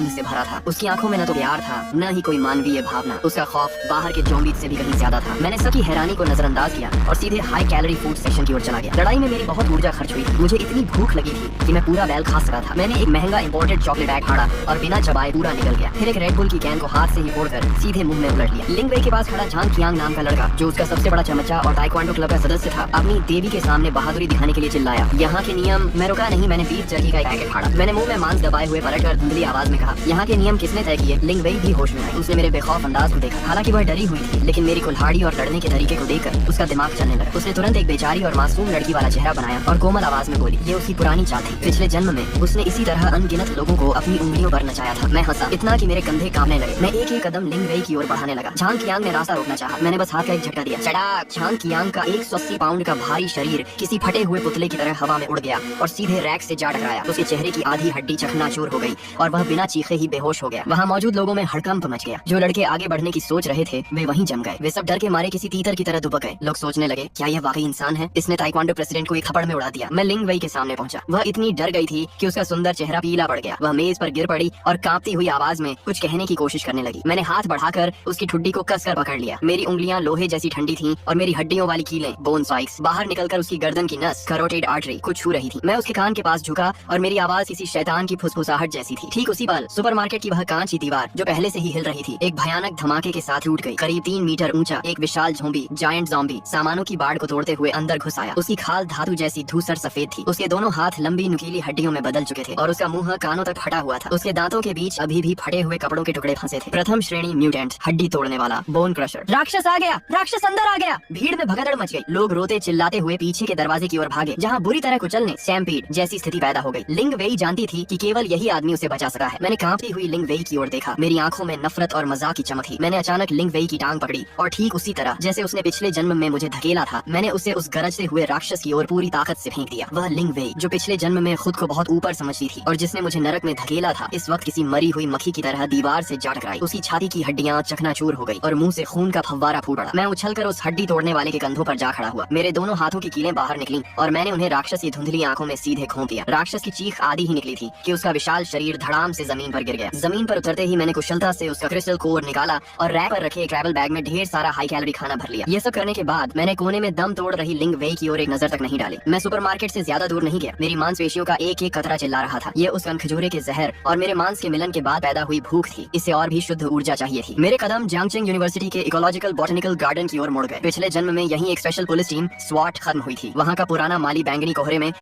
स्वप्न से भरा था। उसकी आंखों में न तो प्यार था, न ही कोई मानवीय भावना। उसका खौफ बाहर के ज़ॉम्बीज़ से भी कहीं ज्यादा था। मैंने सबकी हैरानी को नजरअंदाज किया और सीधे हाई कैलोरी फूड सेक्शन की ओर चला गया। लड़ाई में मेरी बहुत ऊर्जा खर्च हुई। मुझे इतनी भूख लगी थी कि मैं पूरा बैल खा सका था। मैंने एक महंगा इंपोर्टेड चॉकलेट बैग फाड़ा और बिना चबाए पूरा निकल गया। फिर एक रेड बुल की कैन को हाथ से ही फोड़कर सीधे मुंह में उलट लिया। लिंग वेई के पास खड़ा झांग कियांग नाम का लड़का, जो उसका सबसे बड़ा चमचा और ताइक्वांडो क्लब का सदस्य था, अपनी देवी के सामने बहादुरी दिखाने के लिए चिल्लाया, यहाँ के नियम। मैं रुका नहीं, मैंने बीफ जर्की का एक पैकेट फाड़ा। मैंने मुंह में मांस दबाए हुए पलटकर धुंधली आवाज में कहा, यहाँ के नियम किसने तय किए? लिंग वेई भी होश में आई। उसने मेरे बेखौफ अंदाज को देखा। हालांकि वह डरी हुई थी, लेकिन मेरी कुल्हाड़ी और लड़ने के तरीके को देखकर उसका दिमाग चलने लगा। उसने तुरंत एक बेचारी और मासूम लड़की वाला चेहरा बनाया और कोमल आवाज में बोली, ये उसकी पुरानी चाल थी। पिछले जन्म में उसने इसी तरह अनगिनत लोगों को अपनी उंगलियों पर नचाया था। मैं हंसा, इतना कि मेरे कंधे कांपने लगे। मैं एक एक कदम लिंग वेई की ओर बढ़ाने लगा। झांग कियांग ने रास्ता रोकना चाहा। मैंने बस हाथ का एक झटका दिया। चड़ाक! झांग कियांग का 180 पाउंड का भारी शरीर किसी फटे हुए पुतले की तरह हवा में उड़ गया और सीधे रैक से जा टकराया। उसके चेहरे की आधी हड्डी चकनाचूर हो गई और वह बिना चीखे ही बेहोश हो गया। वहाँ मौजूद लोगों में हड़कंप मच गया। जो लड़के आगे बढ़ने की सोच रहे थे वे वहीं जम गए। वे सब डर के मारे किसी तीतर की तरह दुबक गए। लोग सोचने लगे, क्या यह वाकई इंसान है? इसने ताइक्वांडो प्रेसिडेंट को एक थप्पड़ में उड़ा दिया। मैं लिंग वेई के सामने पहुंचा। वह इतनी डर गई थी कि उसका सुंदर चेहरा पीला पड़ गया। वह मेज पर गिर पड़ी और कांपती हुई आवाज में कुछ कहने की कोशिश करने लगी। मैंने हाथ बढ़ाकर उसकी ठुड्डी को कसकर पकड़ लिया। मेरी उंगलियां लोहे जैसी ठंडी थीं और मेरी हड्डियों वाली कीलें बोन स्पाइक्स बाहर निकलकर उसकी गर्दन की नस कैरोटिड आर्टरी को छू रही थी। मैं उसके कान के पास झुका और मेरी आवाज किसी शैतान की फुसफुसाहट जैसी थी। ठीक उसी पल सुपरमार्केट की वह कांच की दीवार जो पहले से ही हिल रही थी, एक भयानक धमाके के साथ टूट गई। करीब 3 मीटर ऊंचा एक विशाल ज़ॉम्बी, जायंट ज़ॉम्बी, सामानों की बाढ़ को तोड़ते हुए अंदर घुस आया। उसकी खाल धातु जैसी धूसर सफेद थी। उसके दोनों हाथ लंबी नुकीली हड्डियों में बदल चुके थे और उसका मुंह कानों तक फटा हुआ था। उसके दांतों के बीच अभी भी फटे हुए कपड़ों के टुकड़े फंसे थे। प्रथम श्रेणी म्यूटेंट, हड्डी तोड़ने वाला, बोन क्रशर। राक्षस आ गया! राक्षस अंदर आ गया! भीड़ में भगदड़ मच गई। लोग रोते चिल्लाते हुए पीछे के दरवाजे की ओर भागे, जहाँ बुरी तरह कुचलने स्टैम्पीड जैसी स्थिति पैदा हो गई। लिंग वेई जानती थी कि केवल यही आदमी उसे बचा सका है। मैंने कांपती हुई लिंग वेई की ओर देखा। मेरी आंखों में नफरत और मजाक की चमक थी। मैंने अचानक लिंग वेई की टांग पकड़ी और ठीक उसी तरह जैसे उसने पिछले जन्म में मुझे धकेला था, मैंने उसे उस गरजते हुए राक्षस की ओर पूरी ताकत से फेंक दिया। वह लिंग वेई जो पिछले जन्म में खुद को बहुत ऊपर समझती थी और जिसने मुझे नरक में धकेला था, इस वक्त किसी मरी हुई मक्खी की तरह दीवार से जा टकराई। उसकी छाती की हड्डियां चकनाचूर हो गई और मुंह से खून का फव्वारा फूट पड़ा। मैं उछलकर उस हड्डी तोड़ने वाले के कंधों पर जा खड़ा हुआ। मेरे दोनों हाथों की कीलें बाहर निकली और मैंने उन्हें राक्षस की धुंधली आंखों में सीधे घोंप दिया। राक्षस की चीख आधी ही निकली थी कि उसका विशाल शरीर धड़ाम से जमीन पर गिर गया। जमीन पर उतरते ही मैंने कुशलता से उसका क्रिस्टल कोर निकाला और रैक पर रखे ट्रैवल बैग में ढेर सारा हाई कैलोरी खाना भर लिया। ये सब करने के बाद मैंने कोने में दम तोड़ रही लिंग वेई की ओर एक नजर तक नहीं डाली। मैं सुपरमार्केट से ज्यादा दूर नहीं गया। मेरी मांसपेशियों का एक एक कतरा चिल्ला रहा था। ये उस कनखजूरे के जहर और मेरे मांस के मिलन के बाद पैदा हुई भूख थी। इससे और भी शुद्ध ऊर्जा चाहिए थी। मेरे कदम जांगचेंग यूनिवर्सिटी के इकोलॉजिकल बॉटनिकल गार्डन की ओर मुड़ गए। पिछले जन्म में यही एक स्पेशल पुलिस टीम स्वाट खत्म हुई थी। वहाँ का पुराना माली बैंगनी कोहरे में